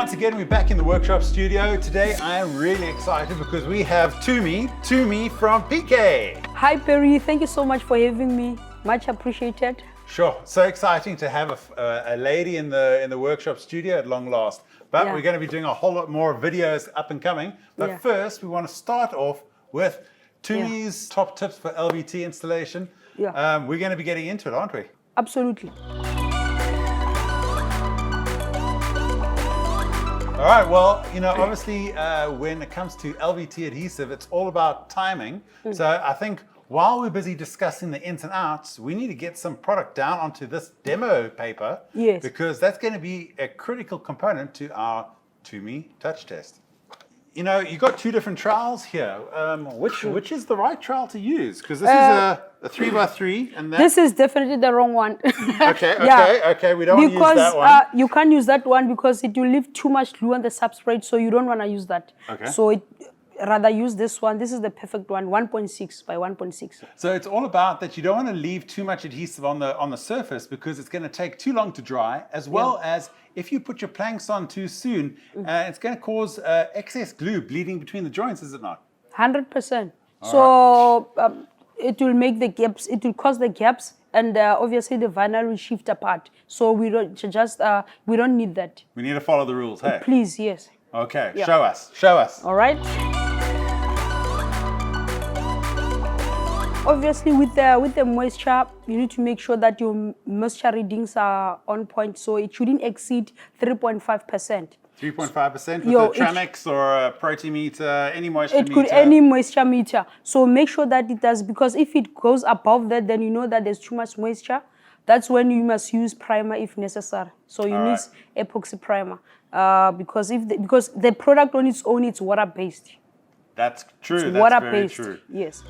once again, we're back in the workshop studio. Today I am really excited because we have Tumi from Pekay. Hi Perry, thank you so much for having me. Much appreciated. Sure, so exciting to have a lady in the workshop studio at long last. But we're going to be doing a whole lot more videos up and coming. But first, we want to start off with Tumi's top tips for LVT installation. We're going to be getting into it, aren't we? Absolutely. All right, well, you know, obviously when it comes to LVT adhesive, it's all about timing. So I think while we're busy discussing the ins and outs, we need to get some product down onto this demo paper. Yes. Because that's going to be a critical component to our Tumi touch test. You know, you've got two different trowels here. Which is the right trowel to use? Because this is a 3x3 and that... This is definitely the wrong one. Okay, we don't want to use that one. You can't use that one because it will leave too much glue on the substrate, so you don't want to use that. Okay. So rather use this one. This is the perfect one, 1.6 by 1.6. So it's all about that you don't want to leave too much adhesive on the surface because it's going to take too long to dry, as well as if you put your planks on too soon, it's going to cause excess glue bleeding between the joints, is it not? 100%. So it will make the gaps, it will cause the gaps, and obviously the vinyl will shift apart. So we don't we don't need that. We need to follow the rules, hey? Please, yes. Okay, show us. All right. Obviously, with the moisture, you need to make sure that your moisture readings are on point, so it shouldn't exceed 3.5%. 3.5% with a Tramex or a Protimeter, any moisture meter? It could any moisture meter. So make sure that it does, because if it goes above that, then you know that there's too much moisture. That's when you must use primer if necessary. So you need epoxy primer because the product on its own, it's water-based. That's true. It's that's water-based. Very true. Yes.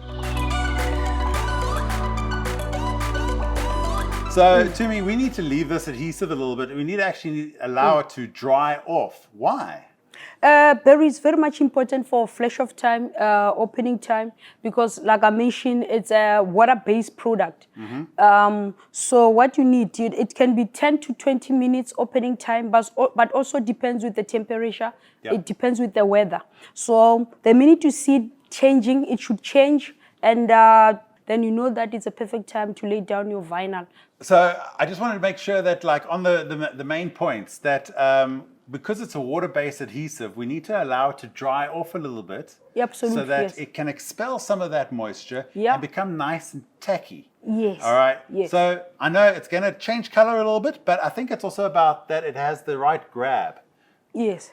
So, Tumi, we need to leave this adhesive a little bit. We need to actually allow it to dry off. Why? Berry is very much important for flash off time, opening time, because like I mentioned, it's a water-based product. So what you need, it can be 10 to 20 minutes opening time, but also depends with the temperature. It depends with the weather. So the minute you see it changing, it should change, and then you know that it's a perfect time to lay down your vinyl. So I just wanted to make sure that, like, on the main points, that because it's a water-based adhesive, we need to allow it to dry off a little bit. Absolutely, so that it can expel some of that moisture and become nice and tacky. Yes. All right? Yes. So I know it's going to change color a little bit, but I think it's also about that it has the right grab. Yes.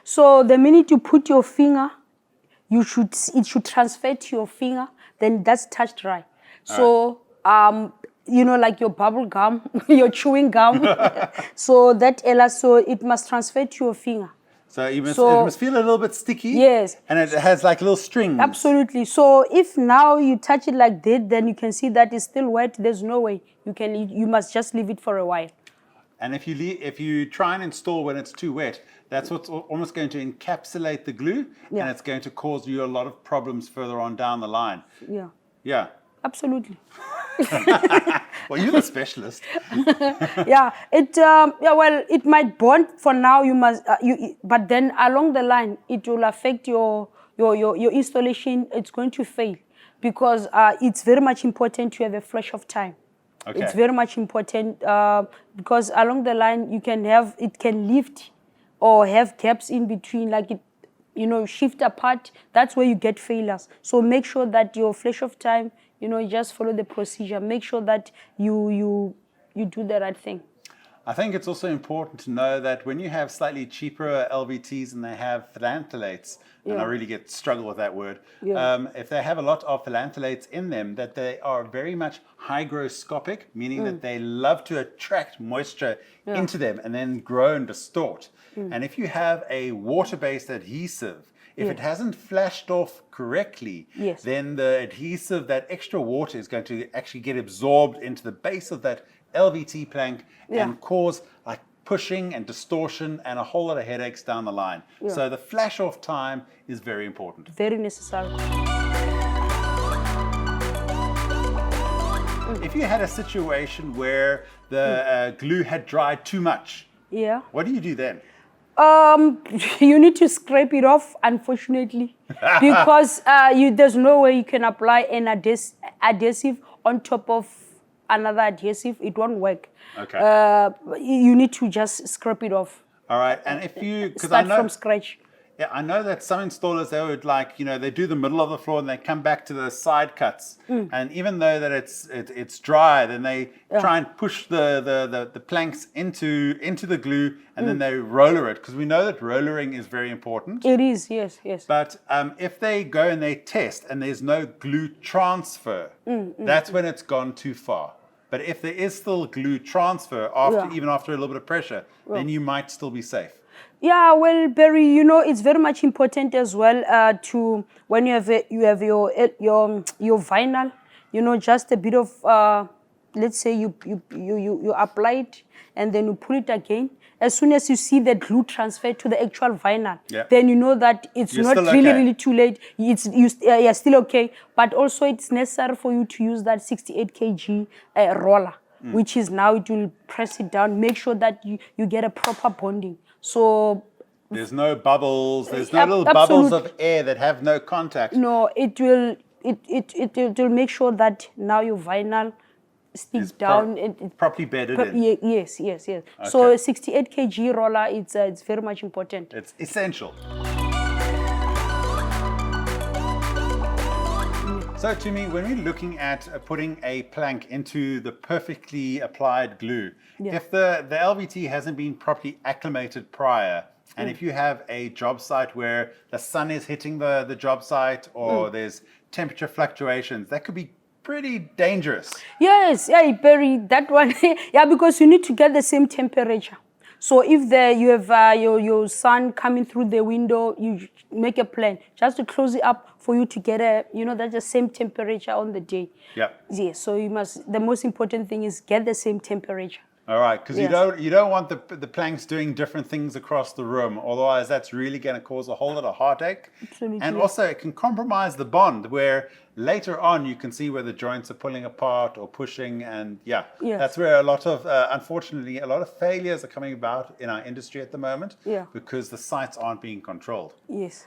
So the minute you put your finger, it should transfer to your finger, then that's touch dry. So, you know, like your bubble gum, your chewing gum. So it must transfer to your finger. So it must feel a little bit sticky. Yes. And it has like little strings. Absolutely. So if now you touch it like that, then you can see that it's still wet. There's no way you must just leave it for a while. And if you try and install when it's too wet, that's what's almost going to encapsulate the glue, and it's going to cause you a lot of problems further on down the line. Yeah. Yeah. Absolutely. Well, you're the specialist. Well, it might bond for now. But then along the line, it will affect your installation. It's going to fail because it's very much important to have a flash of time. Okay. It's very much important because along the line it can lift or have gaps in between, like it, shift apart. That's where you get failures. So make sure that your flash of time, just follow the procedure. Make sure that you do the right thing. I think it's also important to know that when you have slightly cheaper LVTs and they have phthalate, and I really struggle with that word, if they have a lot of phthalates in them, that they are very much hygroscopic, meaning that they love to attract moisture into them and then grow and distort. And if you have a water-based adhesive, if it hasn't flashed off correctly, then the adhesive, that extra water is going to actually get absorbed into the base of that LVT plank and cause like pushing and distortion and a whole lot of headaches down the line. So the flash off time is very important. Very necessary. If you had a situation where the glue had dried too much, what do you do then? You need to scrape it off, unfortunately, because there's no way you can apply an adhesive on top of another adhesive. It won't work. Okay. You need to just scrape it off. All right. And if you Start from scratch. Yeah, I know that some installers, they would they do the middle of the floor and they come back to the side cuts. And even though that it's dry, then they try and push the planks into the glue and then they roller it, because we know that rollering is very important. It is, yes, yes. But if they go and they test and there's no glue transfer, that's when it's gone too far. But if there is still glue transfer even after a little bit of pressure, then you might still be safe. Yeah, well, Barry, it's very much important as well to when you have your vinyl, just a bit of let's say you apply it and then you pull it again. As soon as you see the glue transfer to the actual vinyl, then you know that it's not really too late. You're still okay, but also it's necessary for you to use that 68 kg roller, which is now it will press it down, make sure that you get a proper bonding. So there's no bubbles, there's no little bubbles of air that have no contact. No, it will make sure that now your vinyl sticks down. Properly bedded in. Yes. Okay. So 68 kg roller, it's very much important. It's essential. So Tumi, when we're looking at putting a plank into the perfectly applied glue, if the LVT hasn't been properly acclimated prior, and if you have a job site where the sun is hitting the job site or there's temperature fluctuations, that could be pretty dangerous. Yes, Barry, that one, because you need to get the same temperature. So if you have your sun coming through the window, you make a plan just to close it up for you to get that's the same temperature on the day. Yeah. So the most important thing is get the same temperature. All right, because you don't want the planks doing different things across the room, otherwise that's really going to cause a whole lot of heartache. Absolutely. And also it can compromise the bond, where later on you can see where the joints are pulling apart or pushing, and that's where unfortunately a lot of failures are coming about in our industry at the moment, because the sites aren't being controlled. Yes.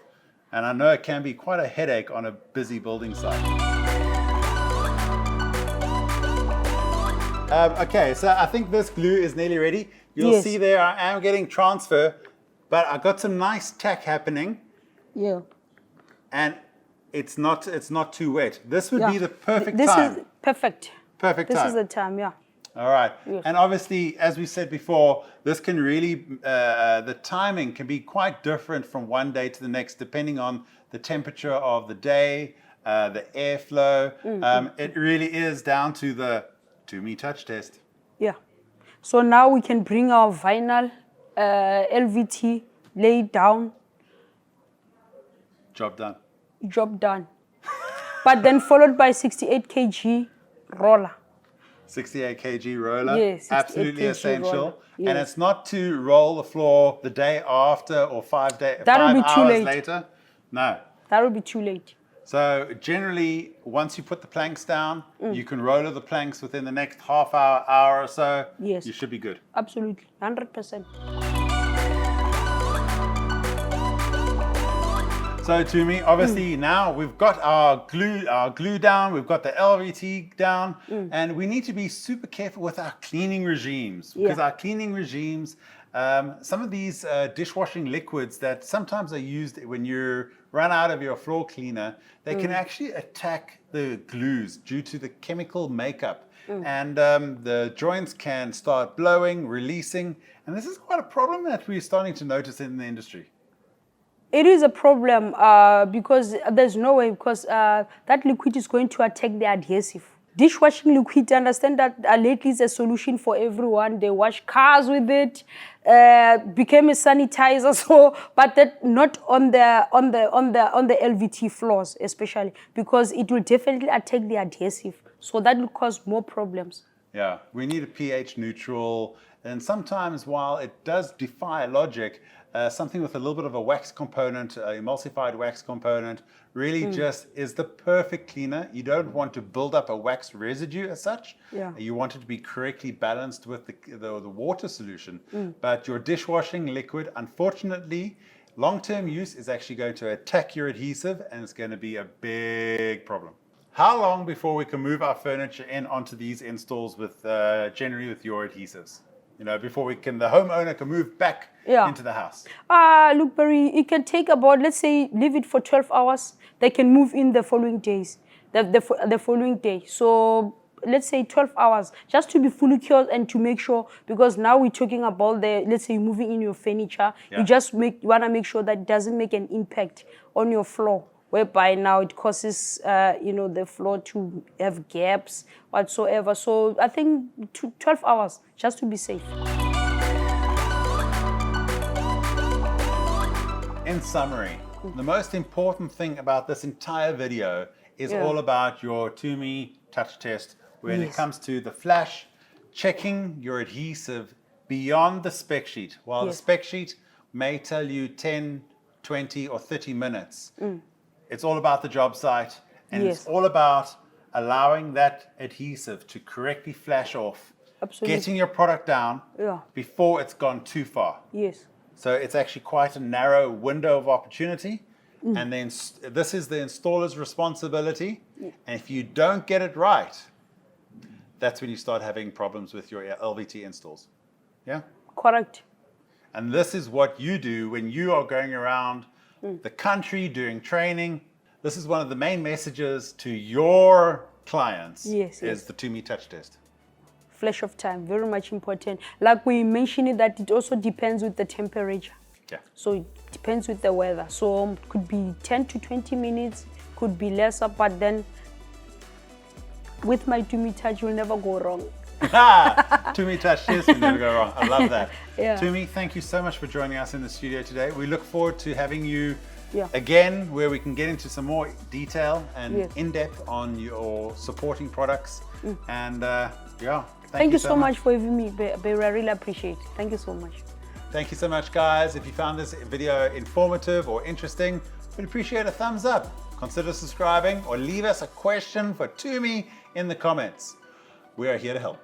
And I know it can be quite a headache on a busy building site. Okay, so I think this glue is nearly ready. You'll see there I am getting transfer, but I got some nice tack happening. Yeah. And it's not too wet. This would be the perfect time. This is perfect. Perfect time. This is the time, All right. Yes. And obviously, as we said before, this can really, the timing can be quite different from one day to the next, depending on the temperature of the day, the airflow. It really is down to the Tumi touch test. Yeah. So now we can bring our vinyl LVT, lay it down. Job done. Job done. But then followed by 68 kg roller. 68 kg roller. Yes. Absolutely essential. Roller. Yes. And it's not to roll the floor the day after or 5 hours later. No. That would be too late. So generally, once you put the planks down, you can roller the planks within the next half hour or so. Yes. You should be good. Absolutely. 100%. So Tumi, obviously now we've got our glue down, we've got the LVT down, and we need to be super careful with our cleaning regimes, because our cleaning regimes, some of these dishwashing liquids that sometimes are used when you run out of your floor cleaner, they can actually attack the glues due to the chemical makeup. And the joints can start blowing, releasing, and this is quite a problem that we're starting to notice in the industry. It is a problem because there's no way, because that liquid is going to attack the adhesive. Dishwashing liquid, understand that lately is a solution for everyone. They wash cars with it, became a sanitizer. So, but that not on the LVT floors, especially because it will definitely attack the adhesive. So that will cause more problems. Yeah, we need a pH neutral. And sometimes, while it does defy logic, something with a little bit of a wax component, emulsified wax component, really just is the perfect cleaner. You don't want to build up a wax residue as such. Yeah. You want it to be correctly balanced with the water solution. But your dishwashing liquid, unfortunately, long-term use is actually going to attack your adhesive, and it's going to be a big problem. How long before we can move our furniture in onto these installs with generally with your adhesives? You know, before the homeowner can move back into the house. Look, Barry, it can take about, let's say, leave it for 12 hours. They can move in the following days, the following day. So let's say 12 hours, just to be fully cured and to make sure, because now we're talking about let's say moving in your furniture, you want to make sure that it doesn't make an impact on your floor, whereby now it causes, the floor to have gaps whatsoever. So I think 12 hours, just to be safe. In summary, the most important thing about this entire video is all about your Tumi touch test when it comes to the flash, checking your adhesive beyond the spec sheet. While the spec sheet may tell you 10, 20 or 30 minutes, it's all about the job site, and it's all about allowing that adhesive to correctly flash off, getting your product down before it's gone too far. Yes. So it's actually quite a narrow window of opportunity. And then this is the installer's responsibility. And if you don't get it right, that's when you start having problems with your LVT installs. Yeah? Correct. And this is what you do when you are going around the country doing training. This is one of the main messages to your clients is the Tumi touch test. Flash of time, very much important. Like we mentioned that it also depends with the temperature. Yeah. So it depends with the weather. So it could be 10 to 20 minutes, could be lesser, but then with my Tumi touch, you'll never go wrong. Tumi touch test, you'll never go wrong. I love that. Tumi, thank you so much for joining us in the studio today. We look forward to having you again, where we can get into some more detail and in-depth on your supporting products. And thank you so much for having me, Bear. I really appreciate it. Thank you so much. Thank you so much, guys. If you found this video informative or interesting, we'd appreciate a thumbs up. Consider subscribing or leave us a question for Tumi in the comments. We are here to help.